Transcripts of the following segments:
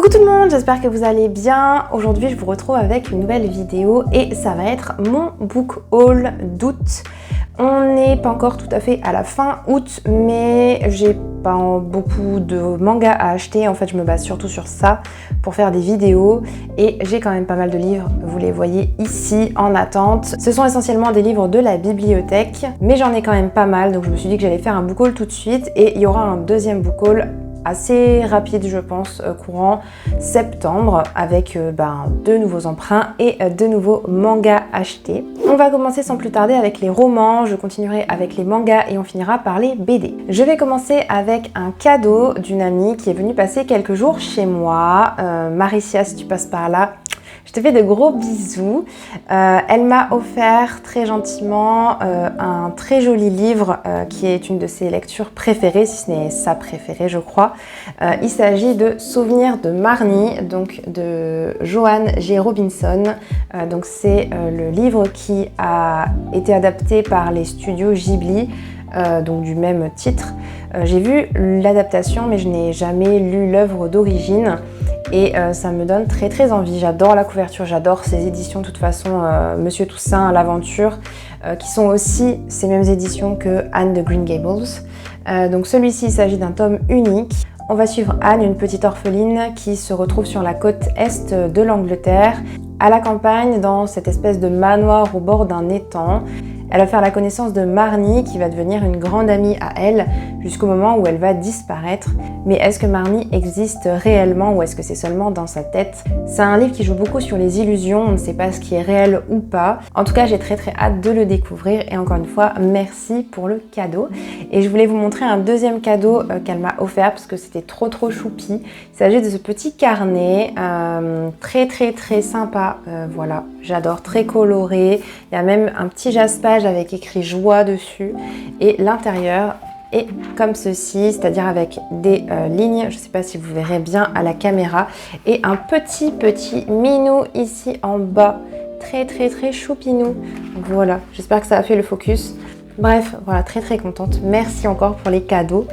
Coucou tout le monde, j'espère que vous allez bien. Aujourd'hui je vous retrouve avec une nouvelle vidéo et ça va être mon book haul d'août. On n'est pas encore tout à fait à la fin août, mais j'ai pas beaucoup de mangas à acheter. En fait je me base surtout sur ça pour faire des vidéos et j'ai quand même pas mal de livres, vous les voyez ici en attente. Ce sont essentiellement des livres de la bibliothèque, mais j'en ai quand même pas mal, donc je me suis dit que j'allais faire un book haul tout de suite et il y aura un deuxième book haul assez rapide je pense, courant septembre avec deux nouveaux emprunts et de nouveaux mangas achetés. On va commencer sans plus tarder avec les romans, je continuerai avec les mangas et on finira par les BD. Je vais commencer avec un cadeau d'une amie qui est venue passer quelques jours chez moi. Maricia, si tu passes par là, je te fais de gros bisous. Elle m'a offert très gentiment un très joli livre qui est une de ses lectures préférées, si ce n'est sa préférée je crois. Il s'agit de Souvenirs de Marnie, donc de Joanne G. Robinson. Donc c'est le livre qui a été adapté par les studios Ghibli. Donc du même titre. J'ai vu l'adaptation mais je n'ai jamais lu l'œuvre d'origine et ça me donne très envie. J'adore la couverture, j'adore ces éditions de toute façon, Monsieur Toussaint, l'aventure, qui sont aussi ces mêmes éditions que Anne de Green Gables. Donc celui-ci, il s'agit d'un tome unique. On va suivre Anne, une petite orpheline qui se retrouve sur la côte est de l'Angleterre, à la campagne, dans cette espèce de manoir au bord d'un étang. Elle va faire la connaissance de Marnie qui va devenir une grande amie à elle jusqu'au moment où elle va disparaître. Mais est-ce que Marnie existe réellement ou est-ce que c'est seulement dans sa tête? C'est un livre qui joue beaucoup sur les illusions, on ne sait pas ce qui est réel ou pas. En tout cas, j'ai très hâte de le découvrir et encore une fois, merci pour le cadeau. Et je voulais vous montrer un deuxième cadeau qu'elle m'a offert parce que c'était trop choupi. Il s'agit de ce petit carnet très sympa, voilà, j'adore, très coloré. Il y a même un petit jaspage avec écrit joie dessus et l'intérieur est comme ceci, c'est-à-dire avec des lignes, je ne sais pas si vous verrez bien à la caméra, et un petit minou ici en bas, très choupinou. Voilà, j'espère que ça a fait le focus. Bref, voilà, très contente. Merci encore pour les cadeaux.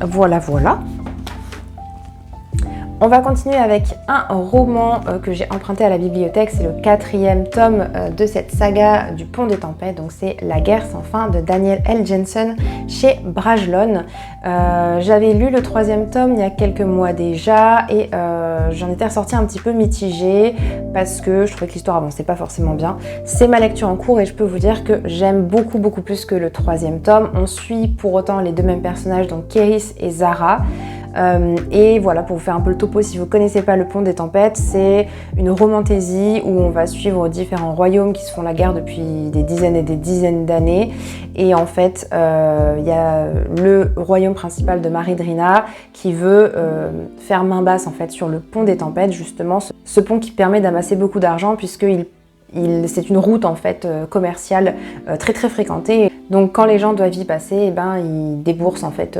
Voilà. On va continuer avec un roman que j'ai emprunté à la bibliothèque, c'est le 4e tome de cette saga du Pont des Tempêtes, donc c'est La guerre sans fin de Daniel L. Jensen chez Brajlon. J'avais lu le 3e tome il y a quelques mois déjà et j'en étais ressortie un petit peu mitigée parce que je trouvais que l'histoire avançait pas forcément bien. C'est ma lecture en cours et je peux vous dire que j'aime beaucoup plus que le 3e tome. On suit pour autant les deux mêmes personnages, donc Kéris et Zara. Et voilà, pour vous faire un peu le topo, si vous ne connaissez pas le Pont des Tempêtes, c'est une romantaisie où on va suivre différents royaumes qui se font la guerre depuis des dizaines et des dizaines d'années. Et en fait, il y a le royaume principal de Maridrina qui veut faire main basse en fait sur le Pont des Tempêtes, justement ce pont qui permet d'amasser beaucoup d'argent puisque c'est une route en fait commerciale très fréquentée. Donc quand les gens doivent y passer, ils déboursent en fait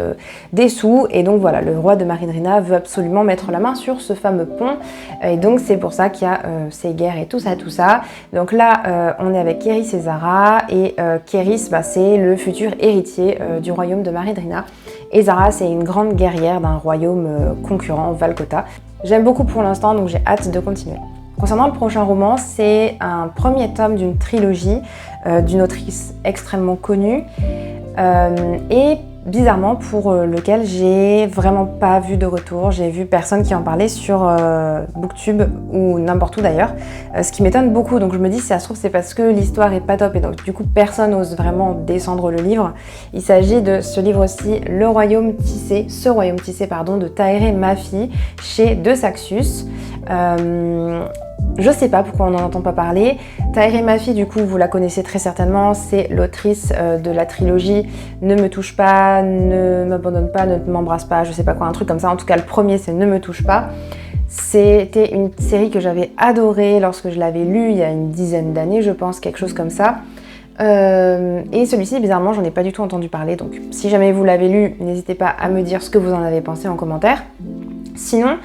des sous. Et donc voilà, le roi de Maridrina veut absolument mettre la main sur ce fameux pont. Et donc c'est pour ça qu'il y a ces guerres et tout ça. Donc là, on est avec Kéris et Zara. Et Kéris, c'est le futur héritier du royaume de Maridrina. Et Zara, c'est une grande guerrière d'un royaume concurrent, Valcota. J'aime beaucoup pour l'instant, donc j'ai hâte de continuer. Concernant le prochain roman, c'est un premier tome d'une trilogie d'une autrice extrêmement connue et bizarrement pour lequel j'ai vraiment pas vu de retour. J'ai vu personne qui en parlait sur Booktube ou n'importe où d'ailleurs, ce qui m'étonne beaucoup. Donc je me dis si ça se trouve c'est parce que l'histoire est pas top et donc du coup personne n'ose vraiment descendre le livre. Il s'agit de ce livre-ci, Ce royaume tissé de Tahereh Mafi chez De Saxus. Je sais pas pourquoi on n'en entend pas parler. Tahereh Mafi, du coup, vous la connaissez très certainement, c'est l'autrice de la trilogie Ne me touche pas, ne m'abandonne pas, ne m'embrasse pas, je sais pas quoi, un truc comme ça. En tout cas, le premier, c'est Ne me touche pas. C'était une série que j'avais adorée lorsque je l'avais lue il y a une dizaine d'années, je pense, quelque chose comme ça. Et celui-ci, bizarrement, j'en ai pas du tout entendu parler. Donc, si jamais vous l'avez lu, n'hésitez pas à me dire ce que vous en avez pensé en commentaire. Sinon,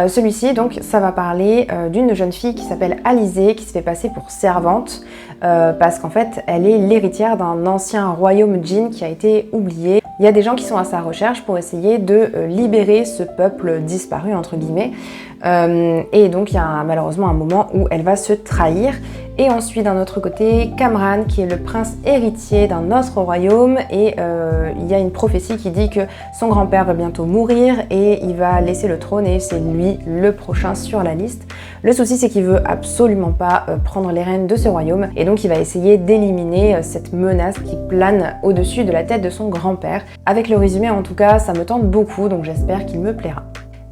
celui-ci, donc, ça va parler d'une jeune fille qui s'appelle Alizée, qui se fait passer pour servante, parce qu'en fait, elle est l'héritière d'un ancien royaume djinn qui a été oublié. il y a des gens qui sont à sa recherche pour essayer de libérer ce peuple disparu entre guillemets. Et donc il y a malheureusement un moment où elle va se trahir. Et on suit d'un autre côté Kamran qui est le prince héritier d'un autre royaume et il y a une prophétie qui dit que son grand-père va bientôt mourir et il va laisser le trône et c'est lui le prochain sur la liste. Le souci c'est qu'il veut absolument pas prendre les rênes de ce royaume et donc il va essayer d'éliminer cette menace qui plane au-dessus de la tête de son grand-père. Avec le résumé en tout cas ça me tente beaucoup donc j'espère qu'il me plaira.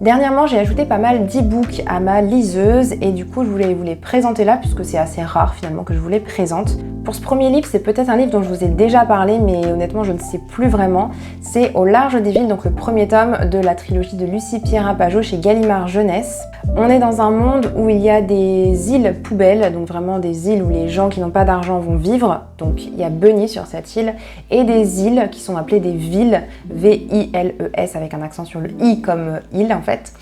Dernièrement, j'ai ajouté pas mal d'e-books à ma liseuse et du coup, je voulais vous les présenter là puisque c'est assez rare finalement que je vous les présente. Pour ce premier livre, c'est peut-être un livre dont je vous ai déjà parlé, mais honnêtement, je ne sais plus vraiment. C'est Au large des villes, donc le premier tome de la trilogie de Lucie Pierrapajot chez Gallimard Jeunesse. On est dans un monde où il y a des îles poubelles, donc vraiment des îles où les gens qui n'ont pas d'argent vont vivre. Donc il y a Bunny sur cette île et des îles qui sont appelées des villes, V-I-L-E-S avec un accent sur le I comme île en fait.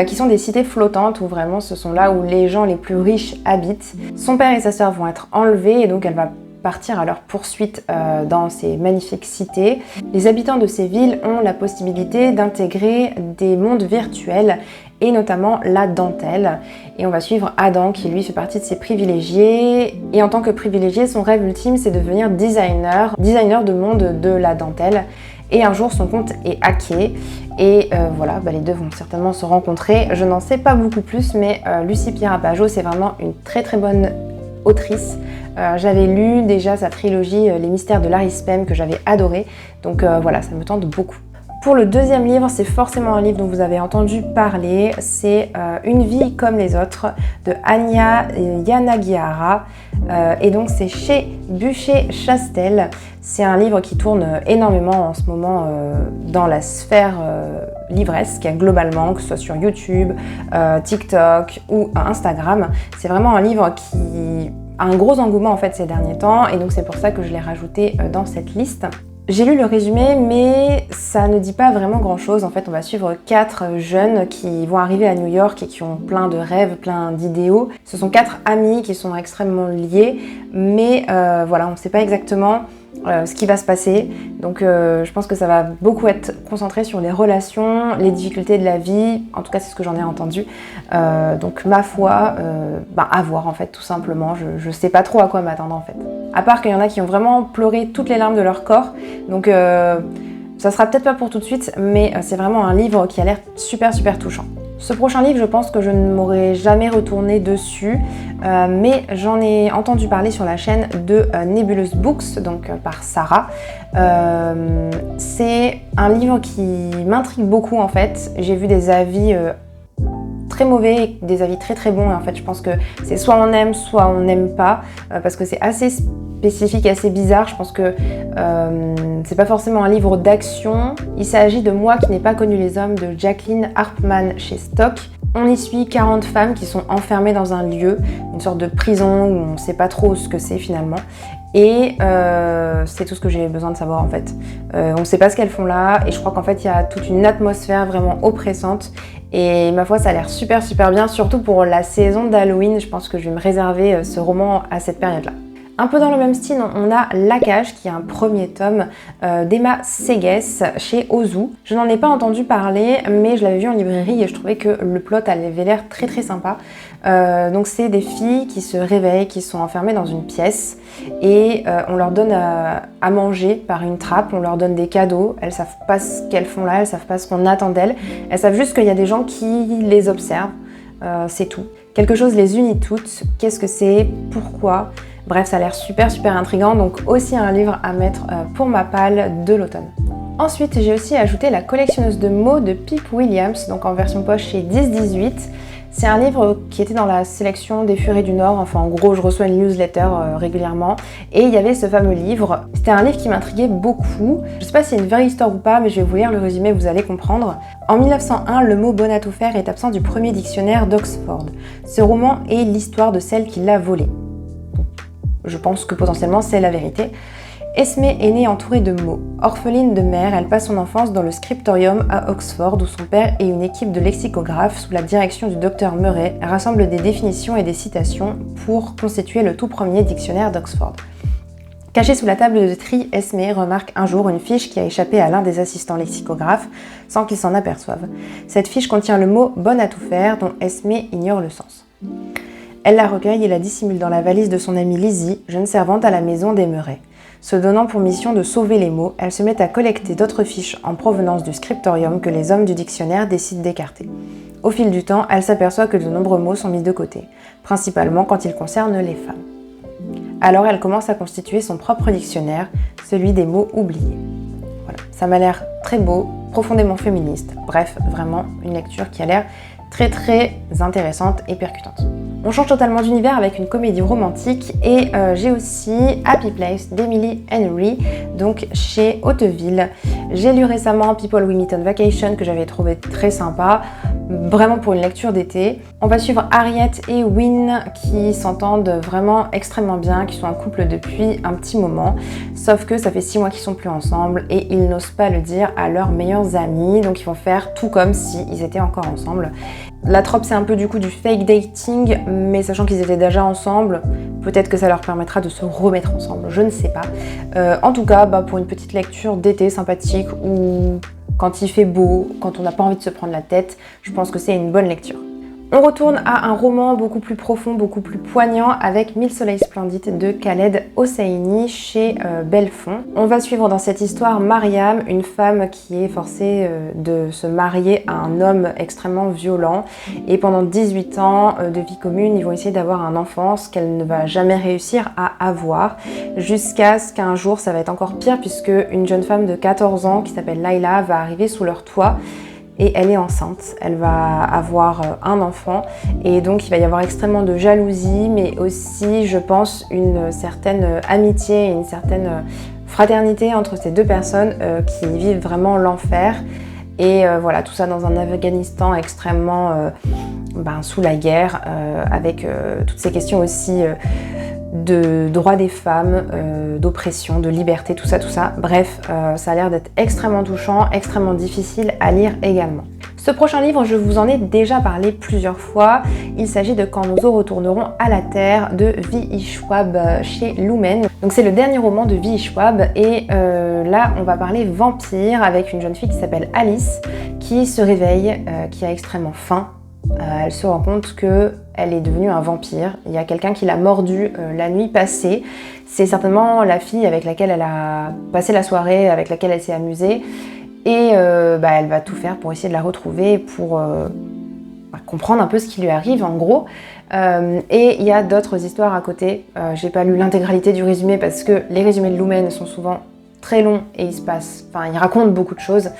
Qui sont des cités flottantes où vraiment ce sont là où les gens les plus riches habitent. Son père et sa sœur vont être enlevés et donc elle va partir à leur poursuite dans ces magnifiques cités. Les habitants de ces villes ont la possibilité d'intégrer des mondes virtuels et notamment la dentelle. Et on va suivre Adam qui lui fait partie de ces privilégiés. Et en tant que privilégié, son rêve ultime c'est de devenir designer de monde de la dentelle. Et un jour, son compte est hacké et voilà, les deux vont certainement se rencontrer. Je n'en sais pas beaucoup plus, mais Lucie Pierrapajot, c'est vraiment une très très bonne autrice. J'avais lu déjà sa trilogie Les Mystères de Larry Spem que j'avais adoré, donc voilà, ça me tente beaucoup. Pour le deuxième livre, c'est forcément un livre dont vous avez entendu parler, c'est Une vie comme les autres de Anya Yanagihara et donc c'est chez Bucher-Chastel. C'est un livre qui tourne énormément en ce moment dans la sphère livresque globalement, que ce soit sur YouTube, TikTok ou Instagram. C'est vraiment un livre qui a un gros engouement en fait ces derniers temps et donc c'est pour ça que je l'ai rajouté dans cette liste. J'ai lu le résumé, mais ça ne dit pas vraiment grand-chose. En fait, on va suivre 4 jeunes qui vont arriver à New York et qui ont plein de rêves, plein d'idéaux. Ce sont 4 amis qui sont extrêmement liés, mais voilà, on ne sait pas exactement ce qui va se passer. Donc je pense que ça va beaucoup être concentré sur les relations, les difficultés de la vie. En tout cas, c'est ce que j'en ai entendu. Donc ma foi, à voir en fait, tout simplement. Je sais pas trop à quoi m'attendre en fait. À part qu'il y en a qui ont vraiment pleuré toutes les larmes de leur corps. Donc ça sera peut-être pas pour tout de suite, mais c'est vraiment un livre qui a l'air super super touchant. Ce prochain livre, je pense que je ne m'aurais jamais retourné dessus, mais j'en ai entendu parler sur la chaîne de Nebulous Books, donc par Sarah. C'est un livre qui m'intrigue beaucoup en fait. J'ai vu des avis très mauvais et des avis très très bons et en fait je pense que c'est soit on aime soit on n'aime pas parce que c'est assez spécifique, assez bizarre. Je pense que c'est pas forcément un livre d'action. Il s'agit de Moi qui n'ai pas connu les hommes de Jacqueline Harpman chez Stock. On y suit 40 femmes qui sont enfermées dans un lieu, une sorte de prison où on ne sait pas trop ce que c'est finalement. Et c'est tout ce que j'ai besoin de savoir en fait. On ne sait pas ce qu'elles font là et je crois qu'en fait il y a toute une atmosphère vraiment oppressante. Et ma foi ça a l'air super super bien, surtout pour la saison d'Halloween. Je pense que je vais me réserver ce roman à cette période-là. Un peu dans le même style, on a La Cage, qui est un premier tome d'Emma Segues chez Ozu. Je n'en ai pas entendu parler, mais je l'avais vu en librairie et je trouvais que le plot avait l'air très très sympa. Donc c'est des filles qui se réveillent, qui sont enfermées dans une pièce et on leur donne à manger par une trappe, on leur donne des cadeaux. Elles savent pas ce qu'elles font là, elles savent pas ce qu'on attend d'elles. Elles savent juste qu'il y a des gens qui les observent, c'est tout. Quelque chose les unit toutes. Qu'est-ce que c'est? Pourquoi? Bref, ça a l'air super super intriguant, donc aussi un livre à mettre pour ma palle de l'automne. Ensuite, j'ai aussi ajouté La collectionneuse de mots de Pip Williams, donc en version poche chez 10-18. C'est un livre qui était dans la sélection des Furets du Nord, enfin en gros je reçois une newsletter régulièrement et il y avait ce fameux livre. C'était un livre qui m'intriguait beaucoup. Je sais pas si c'est une vraie histoire ou pas, mais je vais vous lire le résumé, vous allez comprendre. En 1901, le mot bon à tout faire est absent du premier dictionnaire d'Oxford. Ce roman est l'histoire de celle qui l'a volé. Je pense que potentiellement c'est la vérité. Esmée est née entourée de mots. Orpheline de mère, elle passe son enfance dans le scriptorium à Oxford où son père et une équipe de lexicographes sous la direction du docteur Murray rassemblent des définitions et des citations pour constituer le tout premier dictionnaire d'Oxford. Cachée sous la table de tri, Esmé remarque un jour une fiche qui a échappé à l'un des assistants lexicographes sans qu'il s'en aperçoive. Cette fiche contient le mot « bonne à tout faire » dont Esmé ignore le sens. Elle la recueille et la dissimule dans la valise de son amie Lizzie, jeune servante à la maison des Murray. Se donnant pour mission de sauver les mots, elle se met à collecter d'autres fiches en provenance du scriptorium que les hommes du dictionnaire décident d'écarter. Au fil du temps, elle s'aperçoit que de nombreux mots sont mis de côté, principalement quand ils concernent les femmes. Alors elle commence à constituer son propre dictionnaire, celui des mots oubliés. Voilà, ça m'a l'air très beau, profondément féministe, bref, vraiment une lecture qui a l'air très très intéressante et percutante. On change totalement d'univers avec une comédie romantique et j'ai aussi Happy Place d'Emily Henry, donc chez Hauteville. J'ai lu récemment People We Meet on Vacation que j'avais trouvé très sympa, vraiment pour une lecture d'été. On va suivre Harriet et Wynne qui s'entendent vraiment extrêmement bien, qui sont en couple depuis un petit moment, sauf que ça fait 6 mois qu'ils sont plus ensemble et ils n'osent pas le dire à leurs meilleurs amis, donc ils vont faire tout comme s'ils étaient encore ensemble. La trope c'est un peu du coup du fake dating, mais sachant qu'ils étaient déjà ensemble, peut-être que ça leur permettra de se remettre ensemble, je ne sais pas. En tout cas, pour une petite lecture d'été sympathique ou quand il fait beau, quand on n'a pas envie de se prendre la tête, je pense que c'est une bonne lecture. On retourne à un roman beaucoup plus profond, beaucoup plus poignant avec 1000 soleils splendides de Khaled Hosseini chez Belfond. On va suivre dans cette histoire Mariam, une femme qui est forcée de se marier à un homme extrêmement violent et pendant 18 ans de vie commune, ils vont essayer d'avoir un enfant, ce qu'elle ne va jamais réussir à avoir jusqu'à ce qu'un jour ça va être encore pire puisque une jeune femme de 14 ans qui s'appelle Laila va arriver sous leur toit. Et elle est enceinte, elle va avoir un enfant et donc il va y avoir extrêmement de jalousie mais aussi je pense une certaine amitié et une certaine fraternité entre ces deux personnes qui vivent vraiment l'enfer et voilà tout ça dans un Afghanistan extrêmement sous la guerre avec toutes ces questions aussi de droits des femmes, d'oppression, de liberté, tout ça. Bref, ça a l'air d'être extrêmement touchant, extrêmement difficile à lire également. Ce prochain livre, je vous en ai déjà parlé plusieurs fois. Il s'agit de Quand nos os retourneront à la terre de V.I. Schwab chez Lumen. Donc c'est le dernier roman de V.I. Schwab et là on va parler vampire avec une jeune fille qui s'appelle Alice qui se réveille, qui a extrêmement faim. Elle se rend compte qu'elle est devenue un vampire. Il y a quelqu'un qui l'a mordue la nuit passée. C'est certainement la fille avec laquelle elle a passé la soirée, avec laquelle elle s'est amusée. Et elle va tout faire pour essayer de la retrouver, pour comprendre un peu ce qui lui arrive en gros. Et il y a d'autres histoires à côté. J'ai pas lu l'intégralité du résumé parce que les résumés de Lumen sont souvent très longs et ils racontent beaucoup de choses.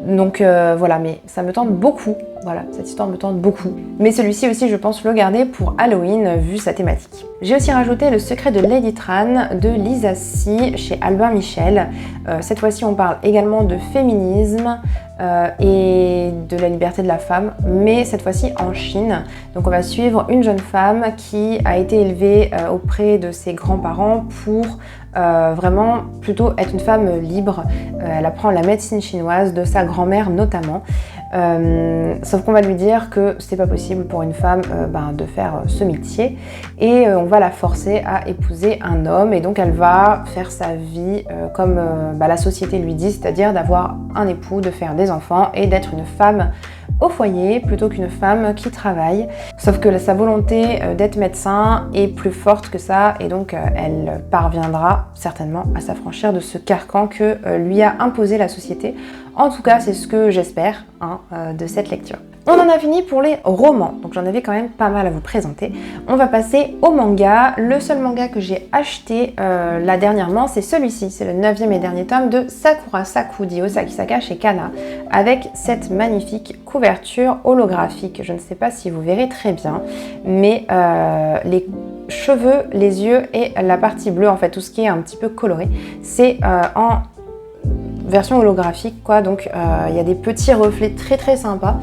Donc voilà, mais ça me tente beaucoup. Voilà, cette histoire me tente beaucoup. Mais celui-ci aussi, je pense le garder pour Halloween, vu sa thématique. J'ai aussi rajouté Le secret de Lady Tran de Lisa C. chez Albin Michel. Cette fois-ci, on parle également de féminisme et de la liberté de la femme, mais cette fois-ci en Chine. Donc on va suivre une jeune femme qui a été élevée auprès de ses grands-parents pour vraiment plutôt être une femme libre. Elle apprend la médecine chinoise de sa grand-mère notamment. Sauf qu'on va lui dire que c'est pas possible pour une femme de faire ce métier et on va la forcer à épouser un homme et donc elle va faire sa vie comme la société lui dit, c'est-à-dire d'avoir un époux, de faire des enfants et d'être une femme au foyer plutôt qu'une femme qui travaille. Sauf que sa volonté d'être médecin est plus forte que ça et donc elle parviendra certainement à s'affranchir de ce carcan que lui a imposé la société. En tout cas, c'est ce que j'espère de cette lecture. On en a fini pour les romans, donc j'en avais quand même pas mal à vous présenter. On va passer au manga. Le seul manga que j'ai acheté là dernièrement, c'est celui-ci. C'est le 9e et dernier tome de Sakura Saku d'Osakisaka chez Kana, avec cette magnifique couverture holographique. Je ne sais pas si vous verrez très bien, mais les cheveux, les yeux et la partie bleue, en fait tout ce qui est un petit peu coloré, c'est en version holographique quoi, donc il y a des petits reflets très très sympas.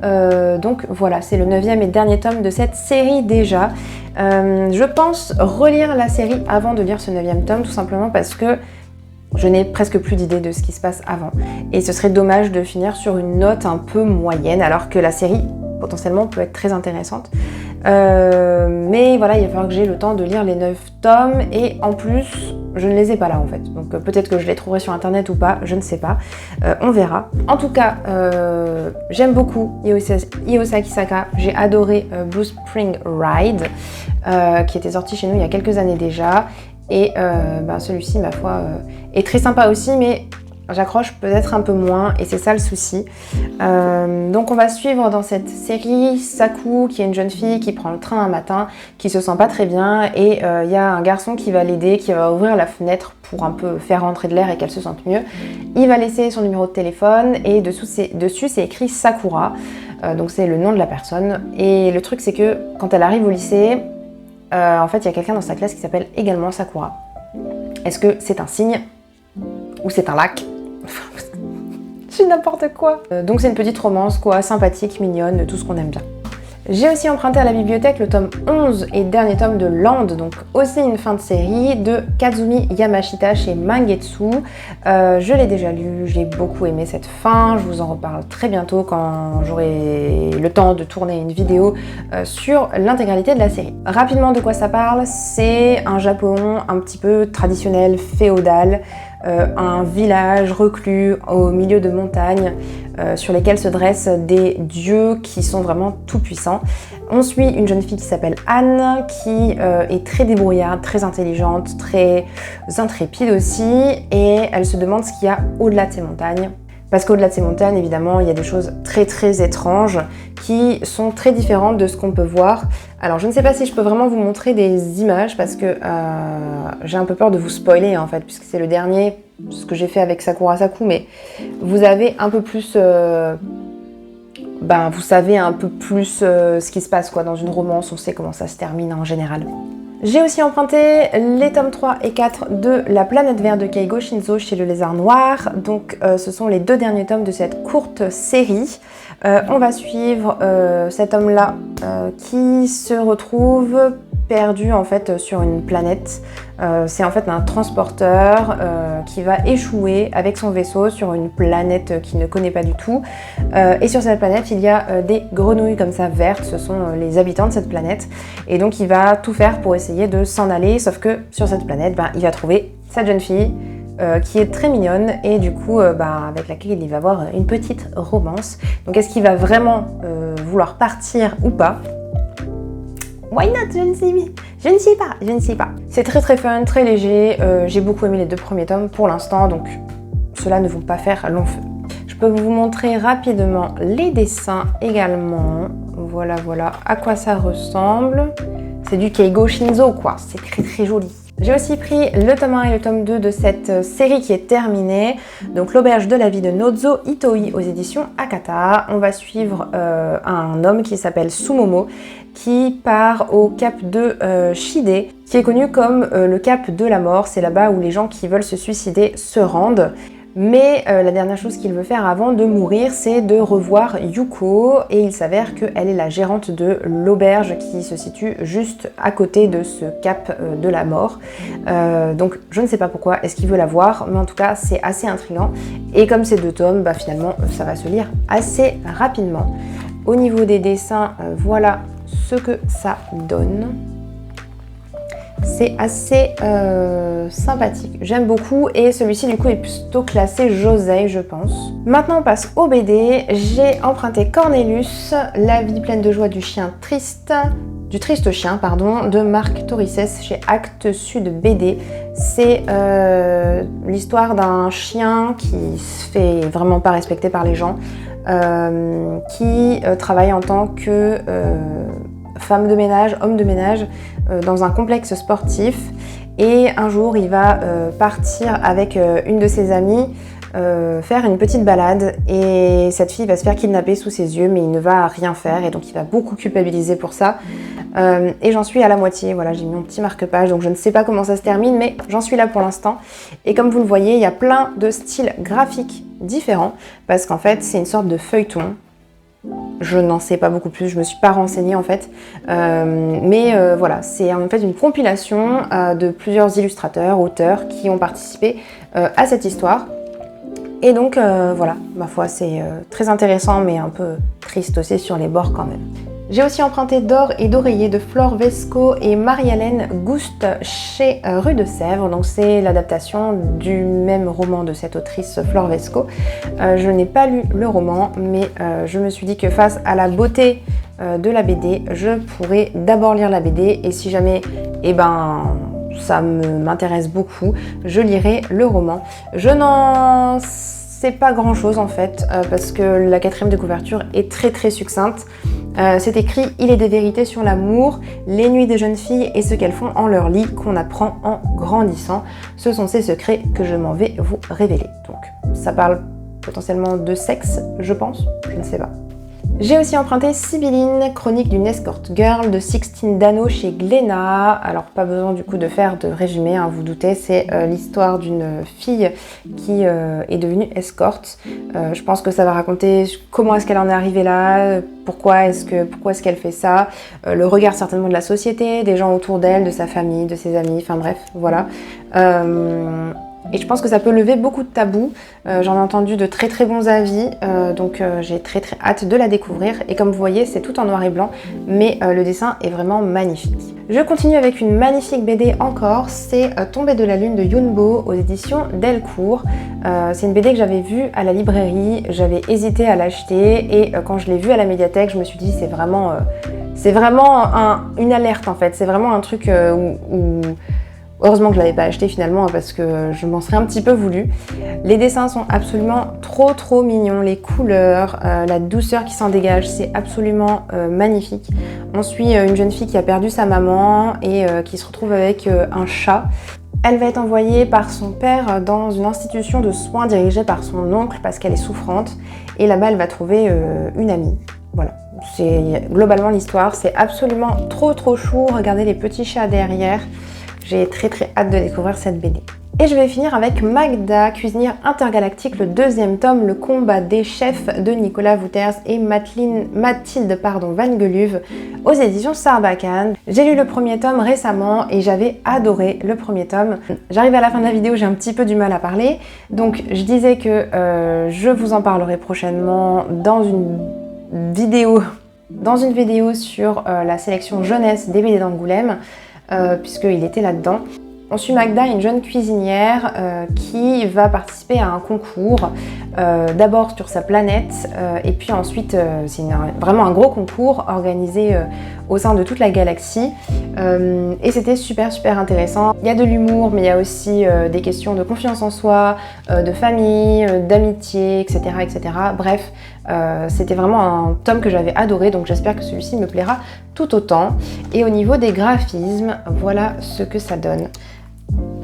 Donc voilà, c'est le 9e et dernier tome de cette série déjà. Je pense relire la série avant de lire ce 9e tome, tout simplement parce que je n'ai presque plus d'idée de ce qui se passe avant. Et ce serait dommage de finir sur une note un peu moyenne, alors que la série potentiellement peut être très intéressante. Mais voilà, il va falloir que j'ai le temps de lire les 9 tomes et en plus, je ne les ai pas là en fait. Donc peut-être que je les trouverai sur internet ou pas, je ne sais pas. On verra. En tout cas, j'aime beaucoup Io Sakisaka. J'ai adoré Blue Spring Ride, qui était sorti chez nous il y a quelques années déjà. Et celui-ci, ma foi, est très sympa aussi, mais j'accroche peut-être un peu moins et c'est ça le souci. Donc on va suivre dans cette série Saku, qui est une jeune fille qui prend le train un matin, qui se sent pas très bien et il y a un garçon qui va l'aider, qui va ouvrir la fenêtre pour un peu faire rentrer de l'air et qu'elle se sente mieux. Il va laisser son numéro de téléphone et dessus c'est écrit Sakura, donc c'est le nom de la personne. Et le truc c'est que quand elle arrive au lycée, en fait il y a quelqu'un dans sa classe qui s'appelle également Sakura. Est-ce que c'est un signe ou c'est un lac? Je dis n'importe quoi. Donc c'est une petite romance quoi, sympathique, mignonne, tout ce qu'on aime bien. J'ai aussi emprunté à la bibliothèque le tome 11 et dernier tome de Land, donc aussi une fin de série de Kazumi Yamashita chez Mangetsu. Je l'ai déjà lu, j'ai beaucoup aimé cette fin, je vous en reparle très bientôt quand j'aurai le temps de tourner une vidéo sur l'intégralité de la série. Rapidement de quoi ça parle, c'est un Japon un petit peu traditionnel, féodal, un village reclus au milieu de montagnes sur lesquelles se dressent des dieux qui sont vraiment tout puissants. On suit une jeune fille qui s'appelle Anne, qui est très débrouillarde, très intelligente, très intrépide aussi, et elle se demande ce qu'il y a au-delà de ces montagnes. Parce qu'au-delà de ces montagnes, évidemment, il y a des choses très très étranges qui sont très différentes de ce qu'on peut voir. Alors je ne sais pas si je peux vraiment vous montrer des images parce que j'ai un peu peur de vous spoiler en fait, puisque c'est le dernier, ce que j'ai fait avec Sakura Saku, mais vous avez un peu plus... vous savez un peu plus ce qui se passe quoi, dans une romance, on sait comment ça se termine en général. J'ai aussi emprunté les tomes 3 et 4 de La Planète Verte de Keigo Shinzo chez Le Lézard Noir. Donc ce sont les 2 derniers tomes de cette courte série. On va suivre cet homme-là qui se retrouve perdu en fait sur une planète. C'est en fait un transporteur qui va échouer avec son vaisseau sur une planète qu'il ne connaît pas du tout. Et sur cette planète, il y a des grenouilles comme ça vertes, ce sont les habitants de cette planète. Et donc il va tout faire pour essayer de s'en aller, sauf que sur cette planète, il va trouver cette jeune fille qui est très mignonne et du coup avec laquelle il va avoir une petite romance. Donc est-ce qu'il va vraiment vouloir partir ou pas? Why not? Je ne sais pas. C'est très très fun, très léger. J'ai beaucoup aimé les 2 premiers tomes pour l'instant, donc ceux-là ne vont pas faire long feu. Je peux vous montrer rapidement les dessins également. Voilà à quoi ça ressemble. C'est du Keigo Shinzo quoi, c'est très très joli. J'ai aussi pris le tome 1 et le tome 2 de cette série qui est terminée, donc L'auberge de la vie de Nozo Itoi aux éditions Akata. On va suivre un homme qui s'appelle Sumomo, qui part au cap de Shide, qui est connu comme le cap de la mort. C'est là-bas où les gens qui veulent se suicider se rendent. Mais la dernière chose qu'il veut faire avant de mourir, c'est de revoir Yuko, et il s'avère qu'elle est la gérante de l'auberge qui se situe juste à côté de ce cap de la mort. Donc je ne sais pas pourquoi est-ce qu'il veut la voir, mais en tout cas c'est assez intriguant. Et comme c'est 2 tomes, finalement ça va se lire assez rapidement. Au niveau des dessins, voilà ce que ça donne. C'est assez sympathique, j'aime beaucoup et celui-ci du coup est plutôt classé Josei je pense. Maintenant on passe au BD, j'ai emprunté Cornelius, la vie pleine de joie du triste chien de Marc Torrices chez Actes Sud BD. C'est l'histoire d'un chien qui se fait vraiment pas respecter par les gens, qui travaille en tant que femme de ménage, homme de ménage dans un complexe sportif, et un jour il va partir avec une de ses amies faire une petite balade et cette fille va se faire kidnapper sous ses yeux, mais il ne va rien faire et donc il va beaucoup culpabiliser pour ça. Et j'en suis à la moitié, voilà, j'ai mis mon petit marque-page donc je ne sais pas comment ça se termine, mais j'en suis là pour l'instant. Et comme vous le voyez, il y a plein de styles graphiques différents parce qu'en fait c'est une sorte de feuilleton. Je n'en sais pas beaucoup plus, je me suis pas renseignée en fait, mais voilà, c'est en fait une compilation de plusieurs illustrateurs, auteurs qui ont participé à cette histoire. Et donc voilà, ma foi c'est très intéressant mais un peu triste aussi sur les bords quand même. J'ai aussi emprunté D'or et d'oreiller de Flore Vesco et Marie-Hélène Gouste chez Rue de Sèvres. Donc c'est l'adaptation du même roman de cette autrice Flore Vesco. Je n'ai pas lu le roman, mais je me suis dit que face à la beauté de la BD, je pourrais d'abord lire la BD et si jamais, ça m'intéresse beaucoup, je lirai le roman. Je n'en sais pas grand chose en fait, parce que la 4e de couverture est très succincte. C'est écrit « Il est des vérités sur l'amour, les nuits des jeunes filles et ce qu'elles font en leur lit qu'on apprend en grandissant. Ce sont ces secrets que je m'en vais vous révéler. » Donc ça parle potentiellement de sexe, je pense, je ne sais pas. J'ai aussi emprunté Sibylline, chronique d'une escort girl de Sixtine Dano chez Glénat. Alors pas besoin du coup de faire de résumé, hein, vous doutez, c'est l'histoire d'une fille qui est devenue escorte. Je pense que ça va raconter comment est-ce qu'elle en est arrivée là, pourquoi est-ce qu'elle fait ça, le regard certainement de la société, des gens autour d'elle, de sa famille, de ses amis, enfin bref, voilà. Et je pense que ça peut lever beaucoup de tabous. J'en ai entendu de très bons avis, donc j'ai très hâte de la découvrir. Et comme vous voyez, c'est tout en noir et blanc, mais le dessin est vraiment magnifique. Je continue avec une magnifique BD encore, c'est Tombée de la lune de Yunbo aux éditions Delcourt. C'est une BD que j'avais vue à la librairie, j'avais hésité à l'acheter et quand je l'ai vue à la médiathèque, je me suis dit c'est vraiment une alerte en fait, c'est vraiment un truc où heureusement que je ne l'avais pas acheté finalement parce que je m'en serais un petit peu voulu. Les dessins sont absolument trop mignons, les couleurs, la douceur qui s'en dégage, c'est absolument magnifique. On suit une jeune fille qui a perdu sa maman et qui se retrouve avec un chat. Elle va être envoyée par son père dans une institution de soins dirigée par son oncle parce qu'elle est souffrante et là-bas elle va trouver une amie. Voilà, c'est globalement l'histoire, c'est absolument trop chou, regardez les petits chats derrière. J'ai très hâte de découvrir cette BD. Et je vais finir avec Magda, cuisinière intergalactique, le 2e tome, le combat des chefs de Nicolas Wouters et Mathilde Van Geluve aux éditions Sarbacane. J'ai lu le 1er tome récemment et j'avais adoré le 1er tome. J'arrive à la fin de la vidéo, j'ai un petit peu du mal à parler. Donc je disais que je vous en parlerai prochainement dans une vidéo sur la sélection jeunesse des BD d'Angoulême. Puisqu'il était là-dedans. On suit Magda, une jeune cuisinière qui va participer à un concours, d'abord sur sa planète, et puis ensuite c'est vraiment un gros concours organisé au sein de toute la galaxie. Et c'était super intéressant. Il y a de l'humour, mais il y a aussi des questions de confiance en soi, de famille, d'amitié, etc. Bref, c'était vraiment un tome que j'avais adoré, donc j'espère que celui-ci me plaira tout autant. Et au niveau des graphismes, voilà ce que ça donne.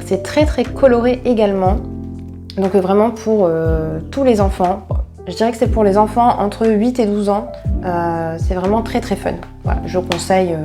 C'est très coloré également, donc vraiment pour tous les enfants. Je dirais que c'est pour les enfants entre 8 et 12 ans, c'est vraiment très fun. Voilà, je conseille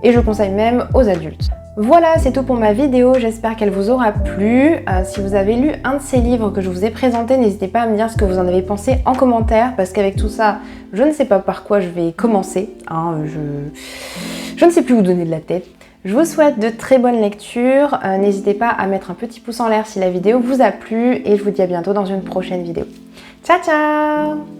et je conseille même aux adultes. Voilà, c'est tout pour ma vidéo, j'espère qu'elle vous aura plu. Si vous avez lu un de ces livres que je vous ai présenté, n'hésitez pas à me dire ce que vous en avez pensé en commentaire, parce qu'avec tout ça, je ne sais pas par quoi je vais commencer. Hein, je ne sais plus où donner de la tête. Je vous souhaite de très bonnes lectures, n'hésitez pas à mettre un petit pouce en l'air si la vidéo vous a plu, et je vous dis à bientôt dans une prochaine vidéo. Ciao ciao!